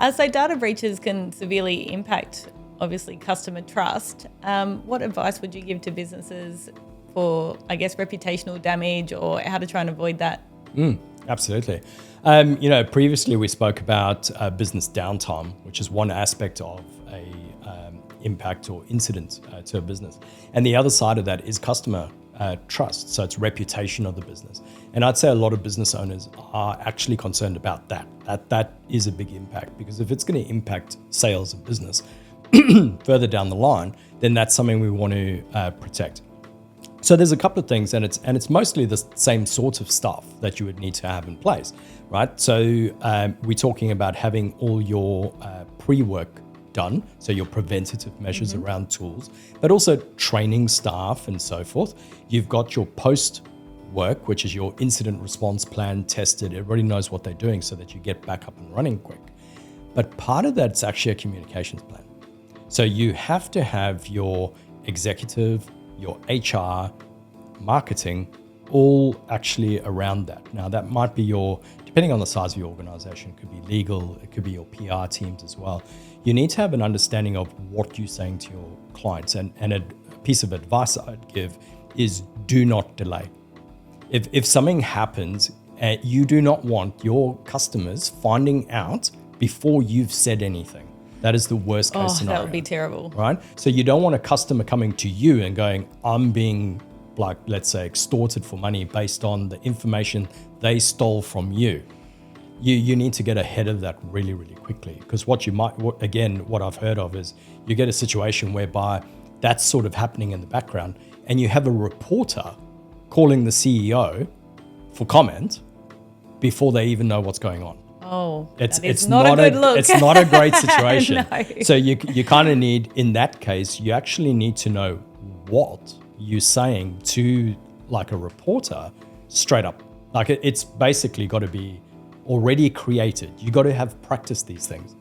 So data breaches can severely impact, obviously, customer trust. What advice would you give to businesses for, I guess, reputational damage or how to try and avoid that? Absolutely. Previously we spoke about business downtime, which is one aspect of a impact or incident to a business. And the other side of that is customer trust. So it's reputation of the business. And I'd say a lot of business owners are actually concerned about that. That is a big impact, because if it's going to impact sales of business further down the line, then that's something we want to protect. So there's a couple of things, and it's mostly the same sort of stuff that you would need to have in place, right? So we're talking about having all your pre-work done, so your preventative measures around tools, but also training staff and so forth. You've got your post-work, which is your incident response plan tested. Everybody knows what they're doing so that you get back up and running quick. But part of that's actually a communications plan. So you have to have your executive, your HR, marketing, all actually around that. Now that might be depending on the size of your organization, it could be legal, it could be your PR teams as well. You need to have an understanding of what you're saying to your clients. And a piece of advice I'd give is do not delay. If something happens, you do not want your customers finding out before you've said anything. That is the worst case scenario. That would be terrible. Right? So you don't want a customer coming to you and going, I'm being, like, let's say, extorted for money based on the information they stole from you. You need to get ahead of that really, really quickly, because what I've heard of is you get a situation whereby that's sort of happening in the background and you have a reporter calling the CEO for comment before they even know what's going on. Oh, it's not a good look. It's not a great situation. No. So you kind of need, in that case, you actually need to know what you're saying to, like, a reporter straight up. Like, it's basically got to be already created. You got to have practiced these things.